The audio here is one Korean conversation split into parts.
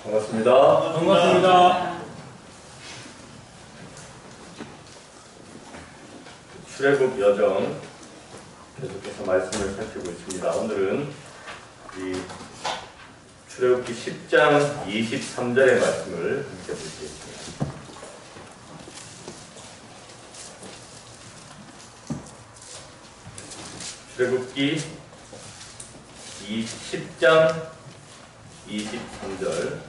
반갑습니다. 반갑습니다. 출애굽 여정 계속해서 말씀을 살피고 있습니다. 오늘은 이 출애굽기 10장 23절의 말씀을 함께 보시겠습니다. 출애굽기 10장 23절,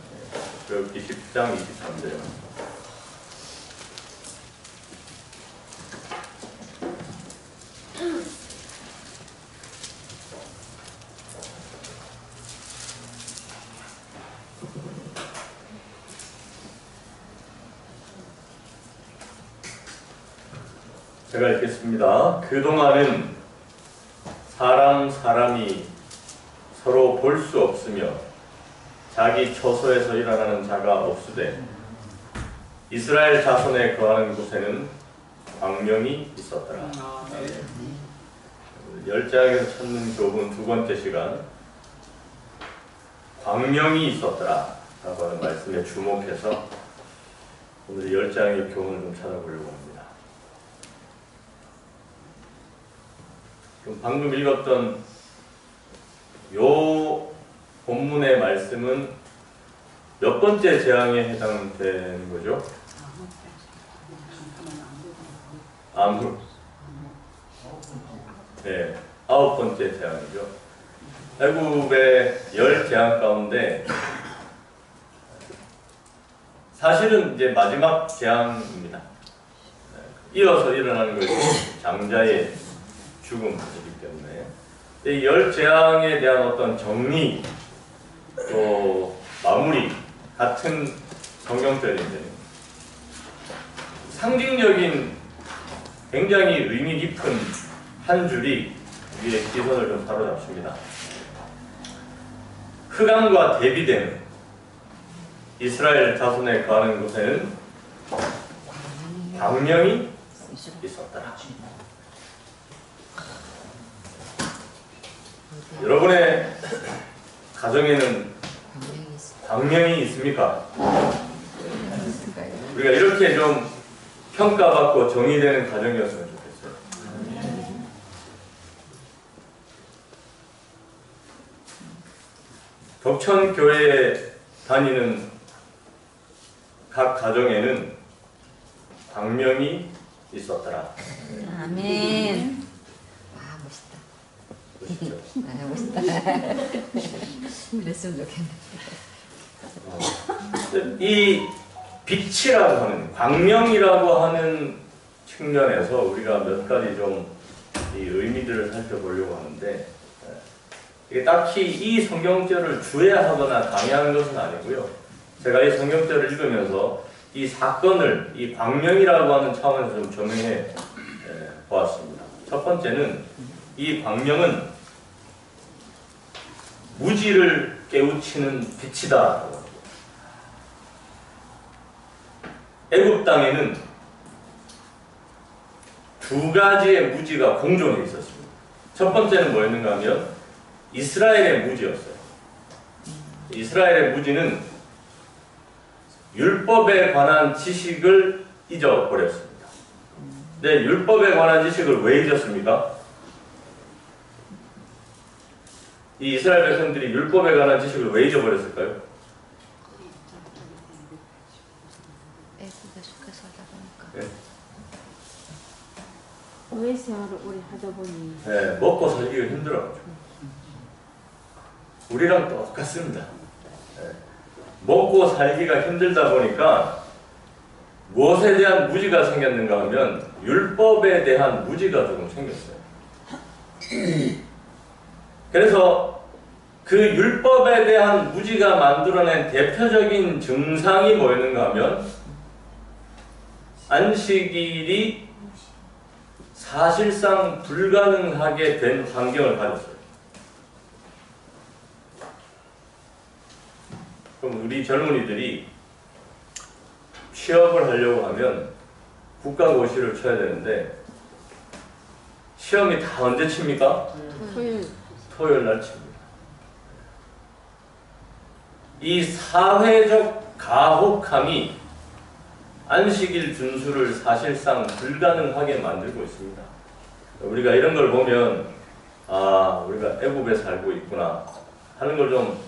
출애굽기 10장 23절. 제가 읽겠습니다. 그동안은 사람이 서로 볼 수 없으며 자기 처소에서 일어나는 자가 없으되 이스라엘 자손에 거하는 곳에는 광명이 있었더라. 열장에서 찾는 교훈 두 번째 시간, 광명이 있었더라 라고 하는 말씀에 주목해서 오늘 열장의 교훈을 좀 찾아보려고 합니다. 그럼 방금 읽었던 요 본문의 말씀은 몇 번째 재앙에 해당되는 거죠? 네, 9번째 재앙이죠. 애굽의 10재앙 가운데 사실은 이제 마지막 재앙입니다. 이어서 일어나는 것이 장자의 죽음이기 때문에 이 10재앙에 대한 어떤 정리 또 마무리 같은 성경절인데 상징적인 굉장히 의미 깊은 한 줄이 위에 시선을 좀 사로잡습니다. 흑암과 대비되는 이스라엘 자손에 거하는 곳에는 광명이 있었더라. 여러분의 가정에는 광명이 있습니까? 우리가 이렇게 좀 평가받고 정의되는 가정이었으면 좋겠어요. 덕천교회에 다니는 각 가정에는 광명이 있었더라. 아멘. 보시죠. 멋있다. 그랬으면 좋겠네. 이 빛이라고 하는, 광명이라고 하는 측면에서 우리가 몇 가지 좀 이 의미들을 살펴보려고 하는데, 이게 딱히 이 성경절을 주의하거나 강의하는 것은 아니고요. 제가 이 성경절을 읽으면서 이 사건을 이 광명이라고 하는 차원에서 좀 조명해 보았습니다. 첫 번째는 이 광명은 무지를 깨우치는 빛이다. 애굽 땅에는 두 가지의 무지가 공존해 있었습니다. 첫 번째는 뭐였는가 하면 이스라엘의 무지였어요. 이스라엘의 무지는 율법에 관한 지식을 잊어버렸습니다. 네, 율법에 관한 지식을 왜 잊었습니까? 이 이스라엘 백성들이 율법에 관한 지식을 왜 잊어버렸을까요? 네. 교회 생활을 오래 하다 보니 네, 먹고 살기가 힘들어요. 우리랑 똑같습니다. 네. 먹고 살기가 힘들다 보니까 무엇에 대한 무지가 생겼는가 하면 율법에 대한 무지가 조금 생겼어요. 그래서 그 율법에 대한 무지가 만들어낸 대표적인 증상이 뭐였는가 하면 안식일이 사실상 불가능하게 된 환경을 가졌어요. 그럼 우리 젊은이들이 취업을 하려고 하면 국가고시를 쳐야 되는데 시험이 다 언제 칩니까? 토요일 토요일 날 칩니다. 이 사회적 가혹함이 안식일 준수를 사실상 불가능하게 만들고 있습니다. 우리가 이런 걸 보면 아, 우리가 애국에 살고 있구나 하는 걸 좀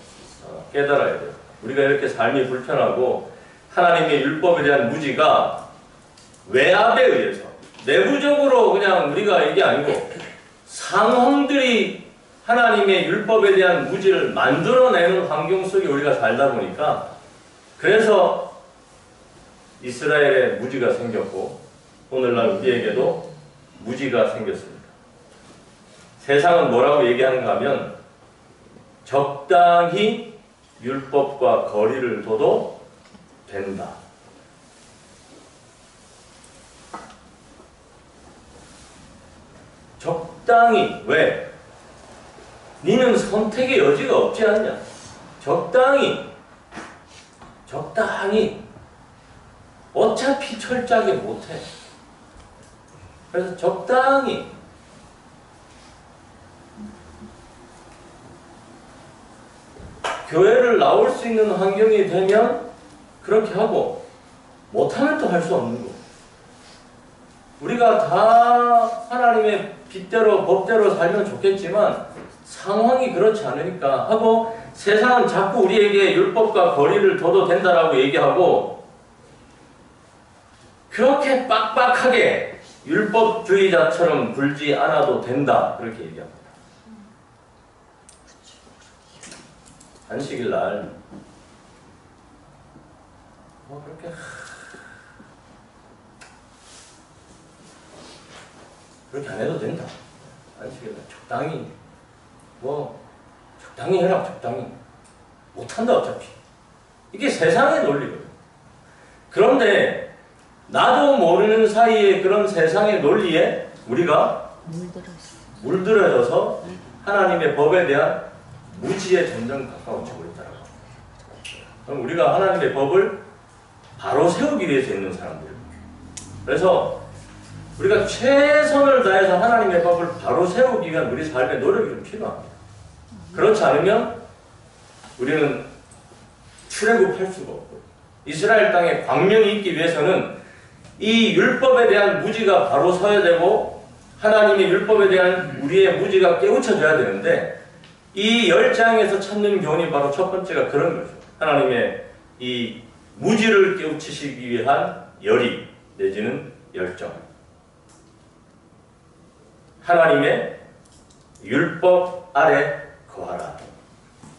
깨달아야 돼요. 우리가 이렇게 삶이 불편하고 하나님의 율법에 대한 무지가 외압에 의해서 내부적으로 그냥 우리가 이게 아니고 상황들이 하나님의 율법에 대한 무지를 만들어내는 환경 속에 우리가 살다 보니까 그래서 이스라엘에 무지가 생겼고 오늘날 우리에게도 무지가 생겼습니다. 세상은 뭐라고 얘기하는가 하면 적당히 율법과 거리를 둬도 된다. 적당히. 왜? 니는 선택의 여지가 없지 않냐? 적당히. 어차피 철저하게 못해. 그래서 적당히. 교회를 나올 수 있는 환경이 되면 그렇게 하고 못하면 또 할 수 없는 거. 우리가 다 하나님의 빗대로 법대로 살면 좋겠지만 상황이 그렇지 않으니까 하고 세상은 자꾸 우리에게 율법과 거리를 둬도 된다라고 얘기하고 그렇게 빡빡하게 율법주의자처럼 굴지 않아도 된다 그렇게 얘기합니다. 안식일 날 뭐 그렇게 안 해도 된다. 안식일 날 적당히 적당히 해라. 적당히 못한다 어차피. 이게 세상의 논리거든요. 그런데 나도 모르는 사이에 그런 세상의 논리에 우리가 물들어져서 하나님의 법에 대한 무지에 점점 가까워지고 있다라고. 그럼 우리가 하나님의 법을 바로 세우기 위해서 있는 사람들입니다. 그래서 우리가 최선을 다해서 하나님의 법을 바로 세우기 위한 우리 삶의 노력이 좀 필요합니다. 그렇지 않으면 우리는 출애굽할 수가 없고 이스라엘 땅에 광명이 있기 위해서는 이 율법에 대한 무지가 바로 서야 되고 하나님의 율법에 대한 우리의 무지가 깨우쳐져야 되는데 이 10장에서 찾는 교훈이 바로 첫 번째가 그런 거죠. 하나님의 이 무지를 깨우치시기 위한 열의 내지는 열정. 하나님의 율법 아래 거하라.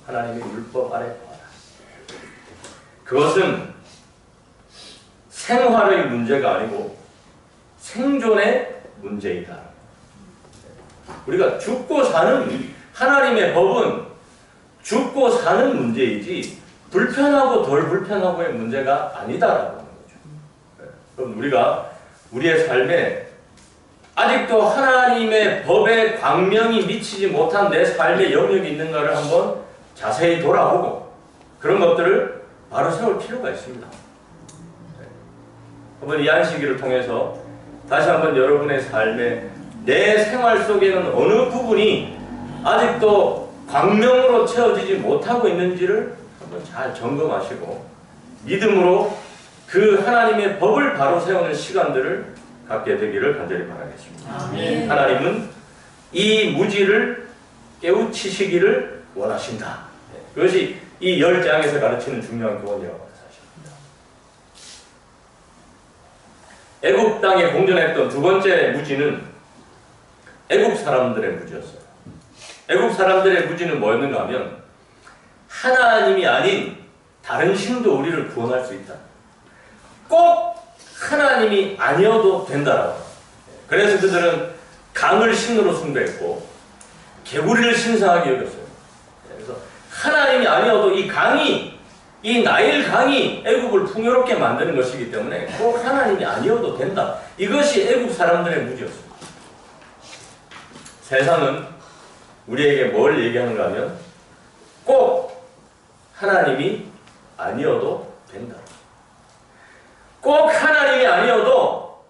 하나님의 율법 아래 거하라. 그것은 생활의 문제가 아니고 생존의 문제이다. 우리가 죽고 사는 하나님의 법은 죽고 사는 문제이지 불편하고 덜 불편하고의 문제가 아니다라고 하는 거죠. 그럼 우리가 우리의 삶에 아직도 하나님의 법의 광명이 미치지 못한 내 삶의 영역이 있는가를 한번 자세히 돌아보고 그런 것들을 바로 세울 필요가 있습니다. 한번 이 안식일을 통해서 다시 한번 여러분의 삶에 내 생활 속에는 어느 부분이 아직도 광명으로 채워지지 못하고 있는지를 한번 잘 점검하시고 믿음으로 그 하나님의 법을 바로 세우는 시간들을 갖게 되기를 간절히 바라겠습니다. 아멘. 하나님은 이 무지를 깨우치시기를 원하신다. 그것이 이 10장에서 가르치는 중요한 교훈이라고 사실입니다. 애굽 땅에 공존했던 두 번째 무지는 애굽 사람들의 무지였어요. 애굽 사람들의 무지는 뭐였는가 하면 하나님이 아닌 다른 신도 우리를 구원할 수 있다. 꼭 하나님이 아니어도 된다라고. 그래서 그들은 강을 신으로 숭배했고 개구리를 신성하게 여겼어요. 그래서 하나님이 아니어도 이 강이, 이 나일 강이 애굽을 풍요롭게 만드는 것이기 때문에 꼭 하나님이 아니어도 된다. 이것이 애굽 사람들의 무지였습니다. 세상은 우리에게 뭘 얘기하는가 하면 꼭 하나님이 아니어도 된다. 꼭 하나님이 아니어도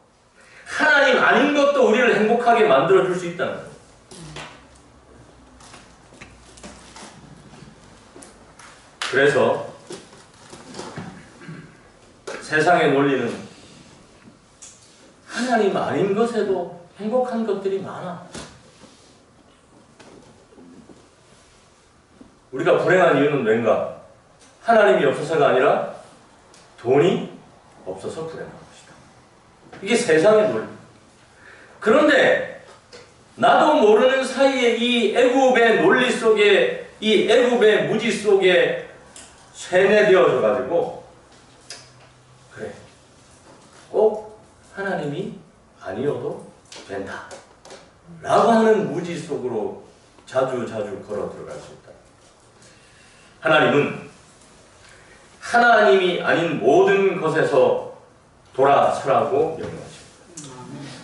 하나님 아닌 것도 우리를 행복하게 만들어줄 수 있다는 거예요. 그래서 세상의 논리는 하나님 아닌 것에도 행복한 것들이 많아. 우리가 불행한 이유는 왠가? 하나님이 없어서가 아니라 돈이 없어서 불행한 것이다. 이게 세상의 논리. 그런데 나도 모르는 사이에 이 애굽의 논리 속에, 이 애굽의 무지 속에 세뇌되어져 가지고, 그래, 꼭 하나님이 아니어도 된다 라고 하는 무지 속으로 자주 걸어 들어갈 수 있다. 하나님은 하나님이 아닌 모든 것에서 돌아서라고 명령하십니다.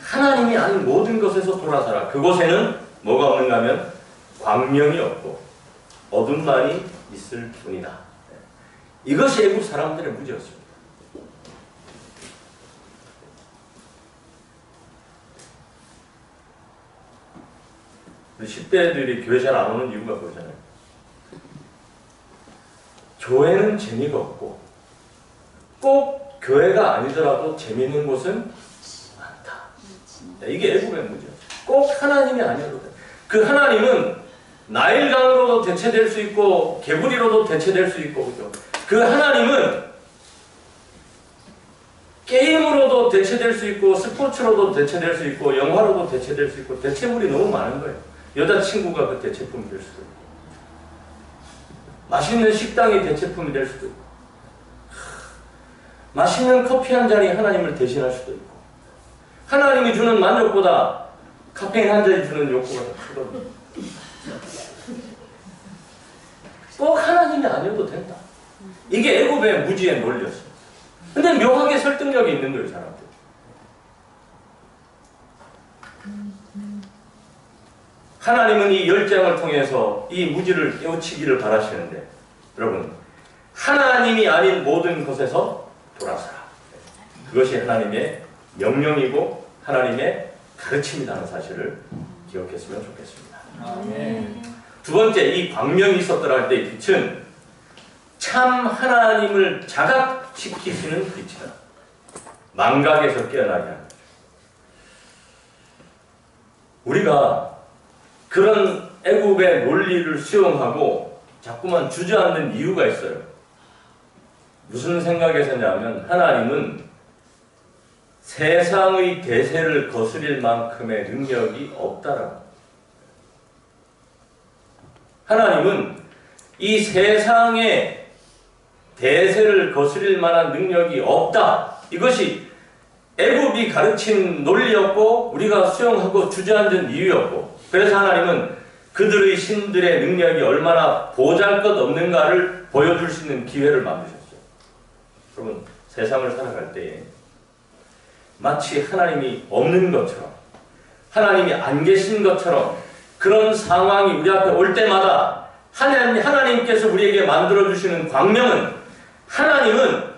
하나님이 아닌 모든 것에서 돌아서라. 그곳에는 뭐가 없는가 하면 광명이 없고 어둠만이 있을 뿐이다. 이것이 애굽 사람들의 무지였습니다. 10대들이 교회 잘 안 오는 이유가 그거잖아요. 교회는 재미가 없고 꼭 교회가 아니더라도 재미있는 곳은 많다. 이게 애굽의 문제죠. 꼭 하나님이 아니어도 돼. 그 하나님은 나일강으로도 대체될 수 있고 개구리로도 대체될 수 있고, 그죠? 그 하나님은 게임으로도 대체될 수 있고 스포츠로도 대체될 수 있고 영화로도 대체될 수 있고 대체물이 너무 많은 거예요. 여자친구가 그 대체품이 될 수도 있고 맛있는 식당이 대체품이 될 수도 있고 맛있는 커피 한 잔이 하나님을 대신할 수도 있고 하나님이 주는 만족보다 카페인 한 잔이 주는 욕구가 더 크거든요. 꼭 하나님이 아니어도 된다. 이게 애굽의 무지의 논리였어요. 근데 묘하게 설득력이 있는 거예요, 사람들. 하나님은 이 10장을 통해서 이 무지를 깨우치기를 바라시는데, 여러분, 하나님이 아닌 모든 것에서 돌아서라. 그것이 하나님의 명령이고 하나님의 가르침이라는 사실을 기억했으면 좋겠습니다. 아멘. 두 번째, 이 광명이 있었더라 할 때의 빛은 참 하나님을 자각시키시는 빛이다. 망각에서 깨어나게 하는 거죠. 우리가 그런 애굽의 논리를 수용하고 자꾸만 주저앉는 이유가 있어요. 무슨 생각에서냐면 하나님은 세상의 대세를 거스릴 만큼의 능력이 없다라고. 하나님은 이 세상의 대세를 거스릴 만한 능력이 없다. 이것이 애굽이 가르친 논리였고 우리가 수용하고 주저앉은 이유였고, 그래서 하나님은 그들의 신들의 능력이 얼마나 보잘것없는가를 보여줄 수 있는 기회를 만드셨어요. 여러분, 세상을 살아갈 때에 마치 하나님이 없는 것처럼, 하나님이 안 계신 것처럼 그런 상황이 우리 앞에 올 때마다 하나님께서 우리에게 만들어주시는 광명은, 하나님은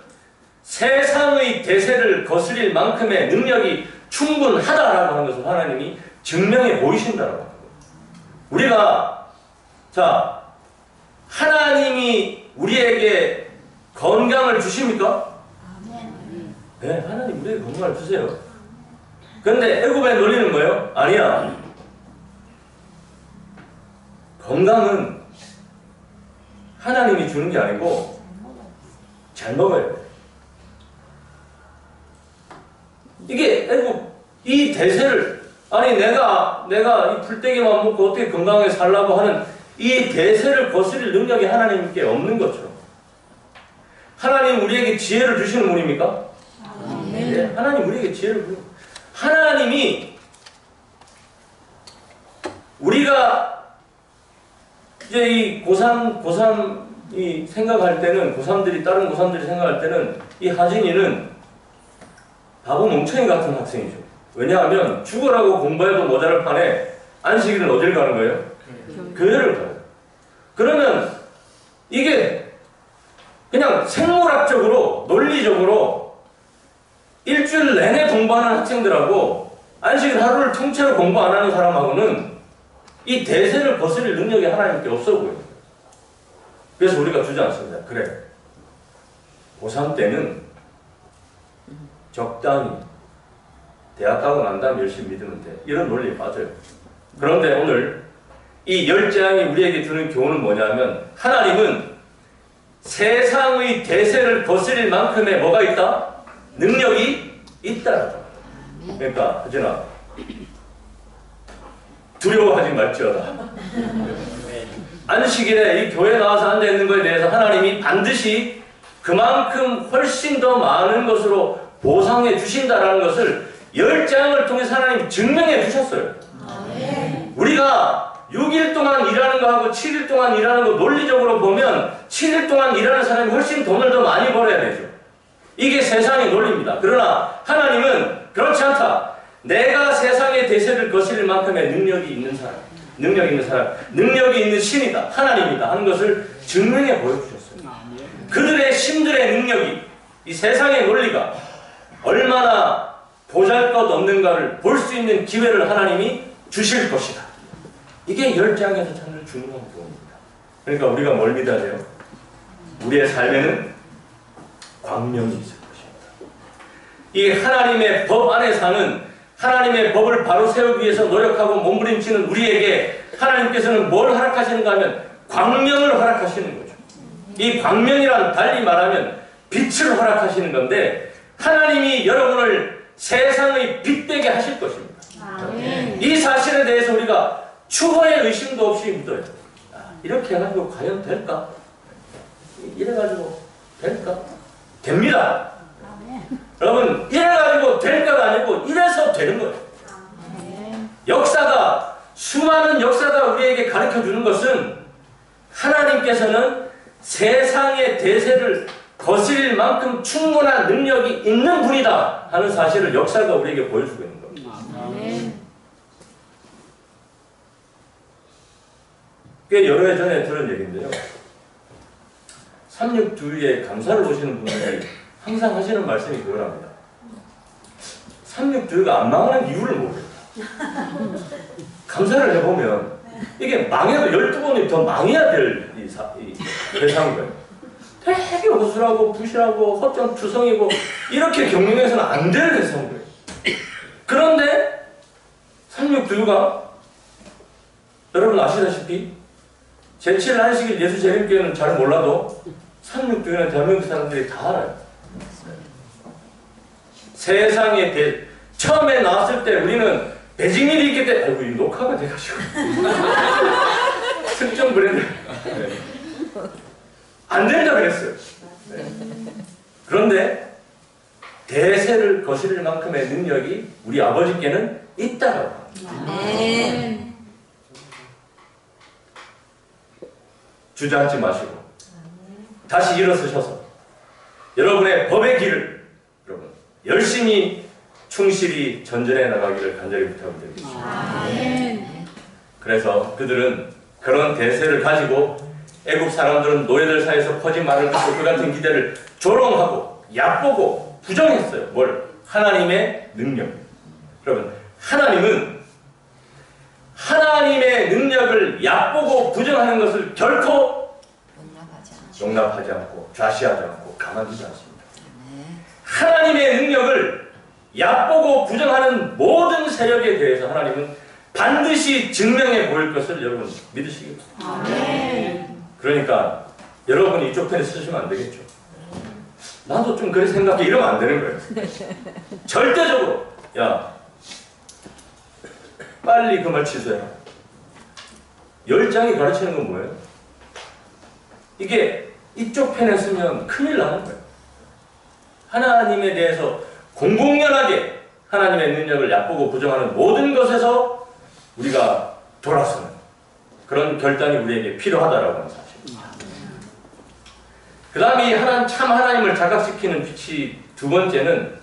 세상의 대세를 거스릴 만큼의 능력이 충분하다라고 하는 것을 하나님이 증명해 보이신다라고 합니다. 우리가, 자, 하나님이 우리에게 건강을 주십니까? 네, 하나님 우리에게 건강을 주세요. 그런데 애굽의 논리는 뭐예요? 아니야. 건강은 하나님이 주는 게 아니고 잘 먹어야 돼. 이게 애굽 이 대세를, 아니 내가 이 풀떼기만 먹고 어떻게 건강하게 살라고 하는 이 대세를 거스릴 능력이 하나님께 없는 것처럼, 하나님 우리에게 지혜를 주시는 분입니까? 네, 하나님 우리에게 지혜를 주는, 하나님이 우리가 이제 이 고3이 생각할 때는, 다른 고3들이 생각할 때는 이 하진이는 바보 멍청이 같은 학생이죠. 왜냐하면 죽으라고 공부해도 모자랄 판에 안식일은 어딜 가는 거예요? 교회를 가요. 그러면 이게 그냥 생물학적으로, 논리적으로 일주일 내내 공부하는 학생들하고 안식일 하루를 통째로 공부 안 하는 사람하고는 이 대세를 거스릴 능력이 하나님께 없어 보여요. 그래서 우리가 주저앉습니다. 그래, 고3 때는 적당히 대학 가고 난 다음에 열심히 믿으면 돼. 이런 논리에 빠져요. 그런데 오늘 이 10장이 우리에게 주는 교훈은 뭐냐면 하나님은 세상의 대세를 거스릴 만큼의 뭐가 있다? 능력이 있다. 그러니까 하진아 두려워하지 말지어다. 안식일에 이 교회 나와서 앉아있는 것에 대해서 하나님이 반드시 그만큼 훨씬 더 많은 것으로 보상해 주신다라는 것을 10장을 통해서 하나님이 증명해 주셨어요. 우리가 6일 동안 일하는 거하고 7일 동안 일하는 거 논리적으로 보면 7일 동안 일하는 사람이 훨씬 돈을 더 많이 벌어야 되죠. 이게 세상의 논리입니다. 그러나 하나님은 그렇지 않다. 내가 세상의 대세를 거스릴 만큼의 능력이 있는 사람, 능력이 있는 신이다, 하나님이다 하는 것을 증명해 보여주셨어요. 그들의 신들의 능력이, 이 세상의 논리가 얼마나 보잘것없는가를 볼 수 있는 기회를 하나님이 주실 것이다. 이게 10장에서 찾는 중요한 부분입니다. 그러니까 우리가 뭘 믿어야 돼요? 우리의 삶에는 광명이 있을 것입니다. 이 하나님의 법 안에 사는, 하나님의 법을 바로 세우기 위해서 노력하고 몸부림치는 우리에게 하나님께서는 뭘 허락하시는가 하면 광명을 허락하시는 거죠. 이 광명이란 달리 말하면 빛을 허락하시는 건데 하나님이 여러분을 세상의 빛되게 하실 것입니다. 이 사실에 대해서 우리가 추호의 의심도 없이 믿어요. 이렇게 해가지고 과연 될까? 이래가지고 될까? 됩니다. 여러분, 이래가지고 될까가 아니고 이래서 되는 거예요. 역사가, 수많은 역사가 우리에게 가르쳐주는 것은 하나님께서는 세상의 대세를 거스릴 만큼 충분한 능력이 있는 분이다 하는 사실을 역사가 우리에게 보여주고 있는 겁니다. 꽤 여러 해 전에 들은 얘기인데요. 362에 감사를 보시는 분들이 항상 하시는 말씀이 그거랍니다. 362가 안 망하는 이유를 모르겠다. 감사를 해보면 이게 망해도 12번이 더 망해야 될 이 회사인 거예요. 되게 허술하고 부실하고 허점투성이고 이렇게 경영해서는 안 될 회사인 거예요. 그런데 362가 여러분 아시다시피 제7 안식일 예수 재림교회는 잘 몰라도 362는 대한민국 사람들이 다 알아요. 세상에 처음에 나왔을 때 우리는 배징일이 있기 때문에 아이고 이 녹화가 돼가지고 특정 브랜드 안 된다 그랬어요. 그런데 대세를 거스릴 만큼의 능력이 우리 아버지께는 있다라고 합니다. 주저앉지 마시고 다시 일어서셔서 여러분의 법의 길을 여러분 열심히 충실히 전전해 나가기를 간절히 부탁드리겠습니다. 그래서 그들은 그런 대세를 가지고 애국 사람들은 노예들 사이에서 퍼진 말을 듣고 그 같은 기대를 조롱하고 얕보고 부정했어요. 뭘? 하나님의 능력. 여러분 하나님은 하나님의 능력을 얕보고 부정하는 것을 결코 용납하지 않고 좌시하지 않고 가만두지 않습니다. 하나님의 능력을 얕보고 부정하는 모든 세력에 대해서 하나님은 반드시 증명해 보일 것을 여러분 믿으시기 바랍니다. 그러니까 여러분이 이쪽 편에 쓰시면 안 되겠죠. 나도 좀 그렇게 생각해 이러면 안 되는 거예요. 절대적으로 야 빨리 그 말 취소해라. 10장이 가르치는 건 뭐예요? 이게 이쪽 편에 쓰면 큰일 나는 거예요. 하나님에 대해서 공공연하게 하나님의 능력을 얕보고 부정하는 모든 것에서 우리가 돌아서는 그런 결단이 우리에게 필요하다라고 하는 사실입니다. 그 다음에 참 하나님을 자각시키는 빛이 두 번째는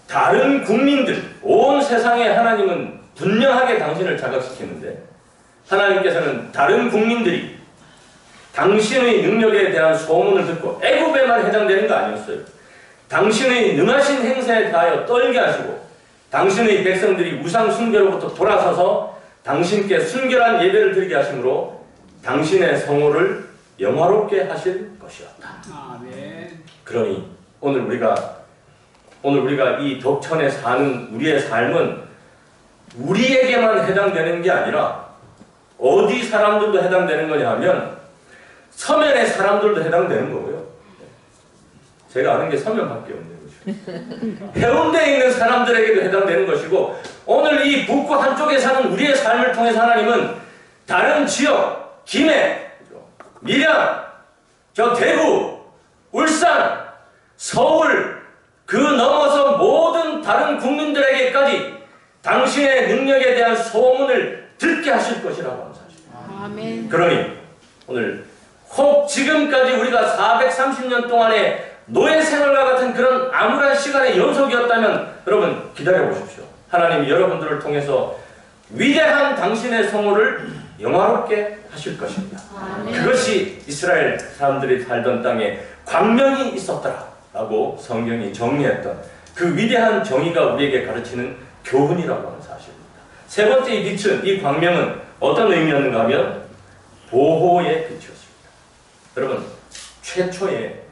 다른 국민들, 온 세상에 하나님은 분명하게 당신을 자각시키는데 하나님께서는 다른 국민들이 당신의 능력에 대한 소문을 듣고 애굽에만 해당되는 거 아니었어요. 당신의 능하신 행사에 대하여 떨게 하시고 당신의 백성들이 우상 숭배로부터 돌아서서 당신께 순결한 예배를 드리게 하심으로 당신의 성호를 영화롭게 하실 것이었다. 아멘. 그러니 오늘 우리가 오늘 우리가 이 덕천에 사는 우리의 삶은 우리에게만 해당되는 게 아니라 어디 사람들도 해당되는 거냐 하면 서면의 사람들도 해당되는 거고요. 제가 아는 게 서면밖에 없는 거죠. 해운대에 있는 사람들에게도 해당되는 것이고 오늘 이 북구 한쪽에 사는 우리의 삶을 통해서 하나님은 다른 지역, 김해, 밀양, 저 대구, 울산, 서울 그 넘어서 모든 다른 국민들에게까지 당신의 능력에 대한 소문을 듣게 하실 것이라고 하는 사실입니다. 아멘. 그러니 오늘 혹 지금까지 우리가 430년 동안의 노예 생활과 같은 그런 암울한 시간의 연속이었다면 여러분 기다려 보십시오. 하나님이 여러분들을 통해서 위대한 당신의 성호를 영화롭게 하실 것입니다. 그것이 이스라엘 사람들이 살던 땅에 광명이 있었더라 라고 성경이 정리했던 그 위대한 정의가 우리에게 가르치는 교훈이라고 하는 사실입니다. 세 번째 이 빛은, 이 광명은 어떤 의미였는가 하면 보호의 빛이었습니다. 여러분 최초의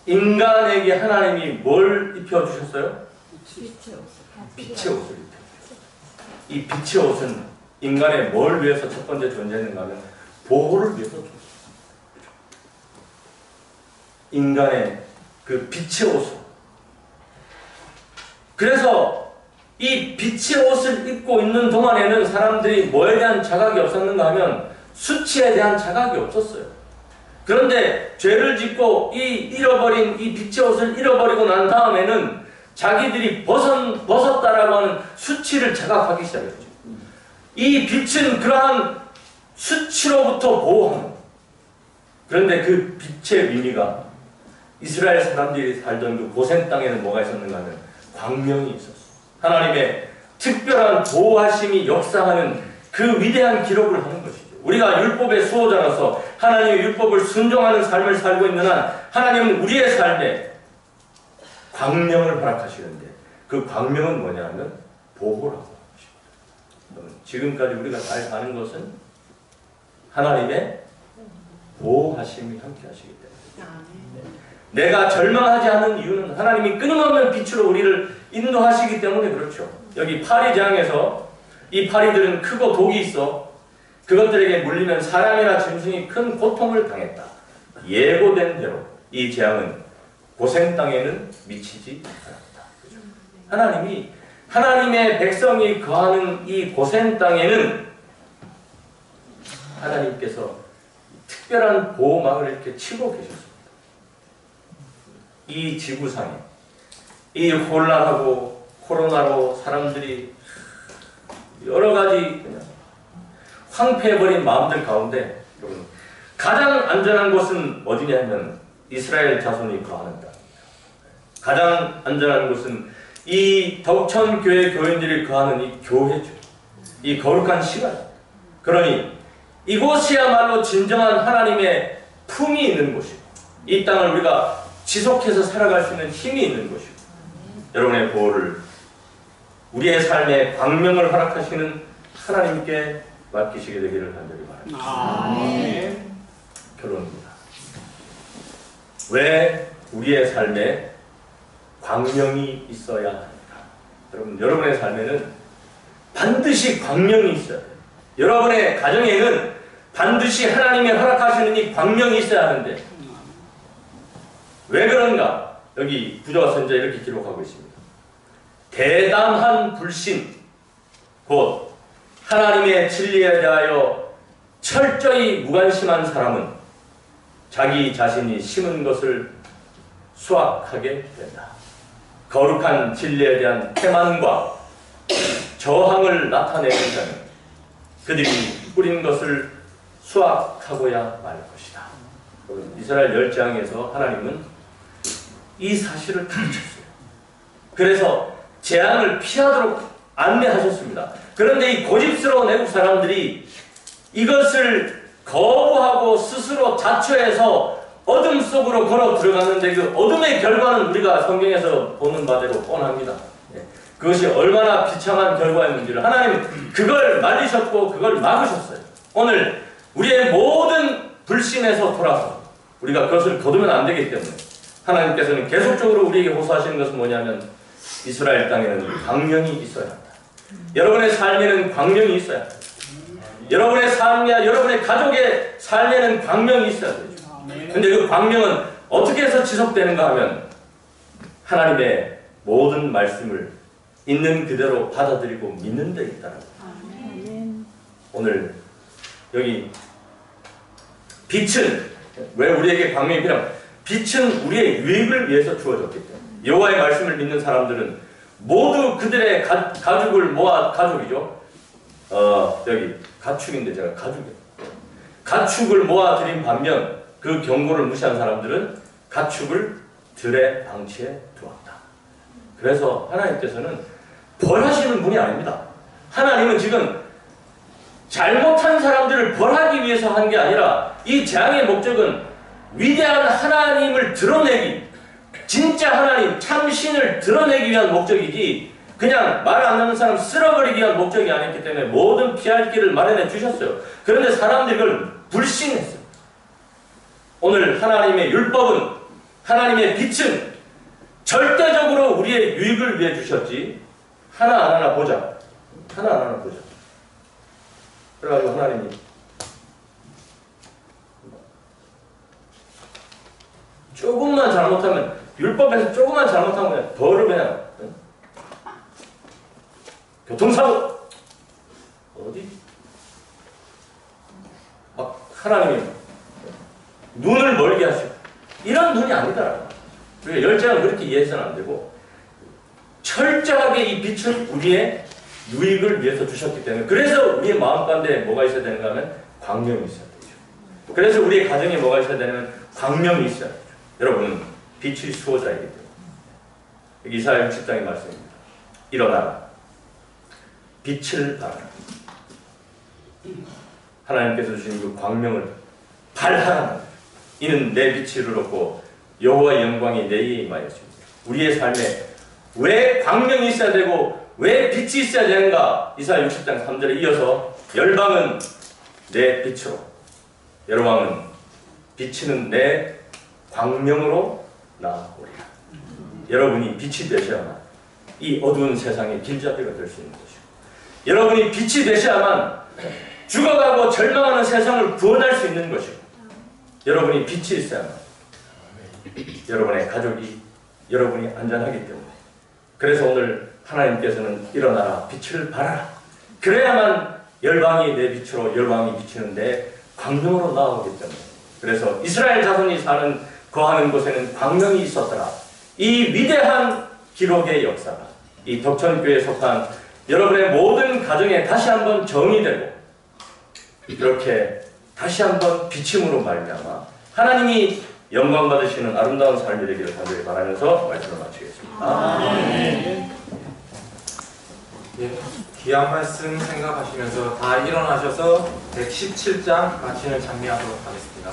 인간에게 하나님이 뭘 입혀주셨어요? 빛의 옷을 입혀주셨어요. 이 빛의 옷은 인간의 뭘 위해서 첫 번째 존재했는가 하면 보호를 위해서 존재했어요. 인간의 그 빛의 옷을. 그래서 이 빛의 옷을 입고 있는 동안에는 사람들이 뭐에 대한 자각이 없었는가 하면 수치에 대한 자각이 없었어요. 그런데 죄를 짓고 잃어버린 이 빛의 옷을 잃어버리고 난 다음에는 자기들이 벗었다라고 하는 수치를 자각하기 시작했죠. 이 빛은 그러한 수치로부터 보호하는. 그런데 그 빛의 의미가 이스라엘 사람들이 살던 그 고센 땅에는 뭐가 있었는가 하면 광명이 있었어요. 하나님의 특별한 보호하심이 역사하는 그 위대한 기록을 하는 것이죠. 우리가 율법의 수호자로서 하나님의 율법을 순종하는 삶을 살고 있는 한 하나님은 우리의 삶에 광명을 허락하시는데 그 광명은 뭐냐면 보호라고 하는 것입니다. 지금까지 우리가 잘 사는 것은 하나님의 보호하심이 함께 하시기 때문에 내가 절망하지 않는 이유는 하나님이 끊임없는 빛으로 우리를 인도하시기 때문에 그렇죠. 여기 파리재앙에서 이 파리들은 크고 독이 있어 그것들에게 물리면 사람이나 짐승이 큰 고통을 당했다. 예고된 대로 이 재앙은 고센 땅에는 미치지 않았다. 그렇죠? 하나님이 하나님의 백성이 거하는 이 고센 땅에는 하나님께서 특별한 보호막을 이렇게 치고 계셨습니다. 이 지구상에 이 혼란하고 코로나로 사람들이 여러 가지 그냥 황폐해버린 마음들 가운데 여러분 가장 안전한 곳은 어디냐면 이스라엘 자손이 거하는 땅입니다. 가장 안전한 곳은 이 덕천교회 교인들이 거하는 이 교회죠. 이 거룩한 시간. 그러니 이곳이야말로 진정한 하나님의 품이 있는 곳이고 이 땅을 우리가 지속해서 살아갈 수 있는 힘이 있는 곳이고 여러분의 보호를 우리의 삶에 광명을 허락하시는 하나님께 맡기시게 되기를 간절히 바랍니다. 결론입니다. 왜 우리의 삶에 광명이 있어야 합니까? 여러분의 삶에는 반드시 광명이 있어야 돼요. 여러분의 가정에는 반드시 하나님이 허락하시는 이 광명이 있어야 하는데 왜 그런가? 여기 부조와 선지자 이렇게 기록하고 있습니다. 대담한 불신, 곧 하나님의 진리에 대하여 철저히 무관심한 사람은 자기 자신이 심은 것을 수확하게 된다. 거룩한 진리에 대한 태만과 저항을 나타내는 자는 그들이 뿌린 것을 수확하고야 말 것이다. 이스라엘 열재앙에서 하나님은 이 사실을 가르쳤어요. 그래서 재앙을 피하도록 안내하셨습니다. 그런데 이 고집스러운 애국 사람들이 이것을 거부하고 스스로 자초해서 어둠 속으로 걸어 들어갔는데 그 어둠의 결과는 우리가 성경에서 보는 바대로 뻔합니다. 그것이 얼마나 비참한 결과였는지를 하나님은 그걸 말리셨고 그걸 막으셨어요. 오늘 우리의 모든 불신에서 돌아서 우리가 그것을 거두면 안 되기 때문에 하나님께서는 계속적으로 우리에게 호소하시는 것은 뭐냐면 이스라엘 땅에는 광명이 있어야 한다. 여러분의 삶에는 광명이 있어야 한다. 여러분의 삶이야 여러분의 가족의 삶에는 광명이 있어야 되죠. 근데 그 광명은 어떻게 해서 지속되는가 하면 하나님의 모든 말씀을 있는 그대로 받아들이고 믿는 데 있다라고. 오늘 여기 빛은 왜 우리에게 광명이 필요하면 빛은 우리의 유익을 위해서 주어졌기 때문에 여호와의 말씀을 믿는 사람들은 모두 그들의 가죽을 모아 가족이죠. 여기 가축인데 제가 가죽이에요. 가축을 모아 드린 반면 그 경고를 무시한 사람들은 가축을 들의 방치에 두었다. 그래서 하나님께서는 벌하시는 분이 아닙니다. 하나님은 지금 잘못한 사람들을 벌하기 위해서 한 게 아니라 이 재앙의 목적은 위대한 하나님을 드러내기, 진짜 하나님, 참신을 드러내기 위한 목적이지 그냥 말 안 듣는 사람 쓸어버리기 위한 목적이 아니기 때문에 모든 피할 길을 마련해 주셨어요. 그런데 사람들이 그걸 불신했어요. 오늘 하나님의 율법은, 하나님의 빛은 절대적으로 우리의 유익을 위해 주셨지 하나하나 보자. 하나하나 보자. 그래가지고 하나님이 조금만 잘못하면 율법에서 조금만 잘못하면 그냥 벌을 그냥 교통사고 어디 막 하나님이 눈을 멀게 하시고 이런 눈이 아니더라고요. 우리가 열정을 그렇게 이해해서는 안 되고 철저하게 이 빛은 우리의 유익을 위해서 주셨기 때문에 그래서 우리의 마음 가운데 뭐가 있어야 되는가 하면 광명이 있어야 되죠. 그래서 우리의 가정에 뭐가 있어야 되냐면 광명이 있어야 되죠. 여러분은 빛의 수호자이기 때문에 여기 이사야 60장의 말씀입니다. 일어나라 빛을 발하라. 하나님께서 주신 그 광명을 발하라. 이는 내 빛이 이르렀고 여호와의 영광이 내 위에 임하였습니다. 우리의 삶에 왜 광명이 있어야 되고 왜 빛이 있어야 되는가? 이사야 60장 3절에 이어서 열방은 내 빛으로 여러왕은 비치는 내 광명으로 나아오리라. 여러분이 빛이 되셔야만 이 어두운 세상의 길잡이가 될 수 있는 것이고 여러분이 빛이 되셔야만 죽어가고 절망하는 세상을 구원할 수 있는 것이고 여러분이 빛이 있어야만 여러분의 가족이 여러분이 안전하기 때문에 그래서 오늘 하나님께서는 일어나라 빛을 발하라. 그래야만 열방이 내 빛으로 열방이 비치는 내 광명으로 나아오기 때문에 그래서 이스라엘 자손이 거하는 곳에는 광명이 있었더라. 이 위대한 기록의 역사가 이 덕천교회에 속한 여러분의 모든 가정에 다시 한번 정의되고 이렇게 다시 한번 비침으로 말미암아 하나님이 영광 받으시는 아름다운 삶이 되기를 간절히 바라면서 말씀을 마치겠습니다. 예, 귀한 말씀 생각하시면서 다 일어나셔서 117장 마치는 장미하도록 하겠습니다.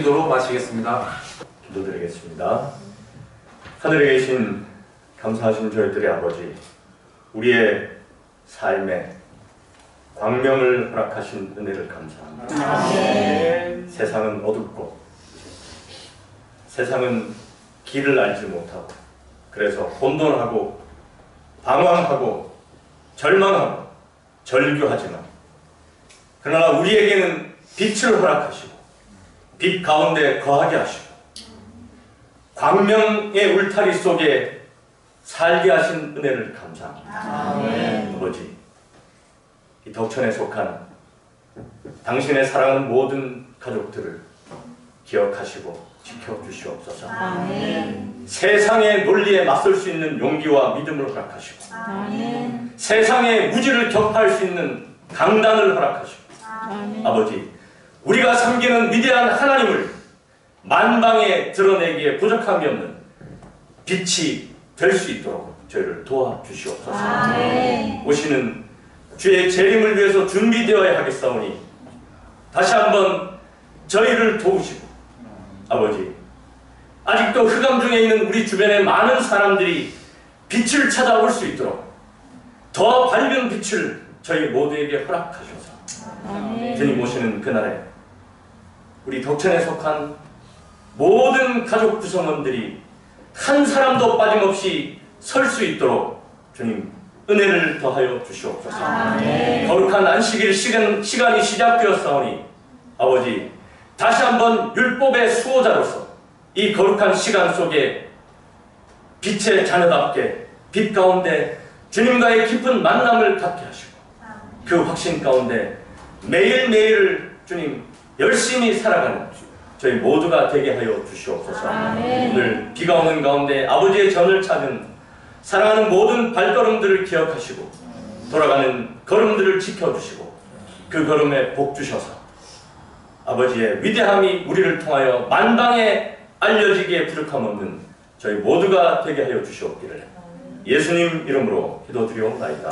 기도로 마치겠습니다. 기도드리겠습니다. 하늘에 계신 감사하신 저희들의 아버지, 우리의 삶에 광명을 허락하신 은혜를 감사합니다. 세상은 어둡고 세상은 길을 알지 못하고 그래서 혼돈하고 방황하고 절망하고 절규하지만 그러나 우리에게는 빛을 허락하시고 빛 가운데 거하게 하시고 광명의 울타리 속에 살게 하신 은혜를 감사합니다. 아버지, 이 덕천에 속한 당신의 사랑하는 모든 가족들을 기억하시고 지켜주시옵소서. 세상의 논리에 맞설 수 있는 용기와 믿음을 허락하시고 세상의 무지를 격파할 수 있는 강단을 허락하시고 아버지, 우리가 섬기는 위대한 하나님을 만방에 드러내기에 부족함이 없는 빛이 될 수 있도록 저희를 도와주시옵소서. 오시는 주의 재림을 위해서 준비되어야 하겠사오니 다시 한번 저희를 도우시고 아버지, 아직도 흑암 중에 있는 우리 주변의 많은 사람들이 빛을 찾아올 수 있도록 더 밝은 빛을 저희 모두에게 허락하셔서 주님 오시는 그날에 우리 덕천에 속한 모든 가족 구성원들이 한 사람도 빠짐없이 설 수 있도록 주님 은혜를 더하여 주시옵소서. 거룩한 안식일 시간이 시작되었사오니 아버지, 다시 한번 율법의 수호자로서 이 거룩한 시간 속에 빛의 자녀답게 빛 가운데 주님과의 깊은 만남을 갖게 하시고 그 확신 가운데 매일매일을 주님 열심히 살아가는 저희 모두가 되게 하여 주시옵소서. 오늘 비가 오는 가운데 아버지의 전을 찾은 사랑하는 모든 발걸음들을 기억하시고 돌아가는 걸음들을 지켜주시고 그 걸음에 복 주셔서 아버지의 위대함이 우리를 통하여 만방에 알려지기에 부족함 없는 저희 모두가 되게 하여 주시옵기를 예수님 이름으로 기도드리옵나이다.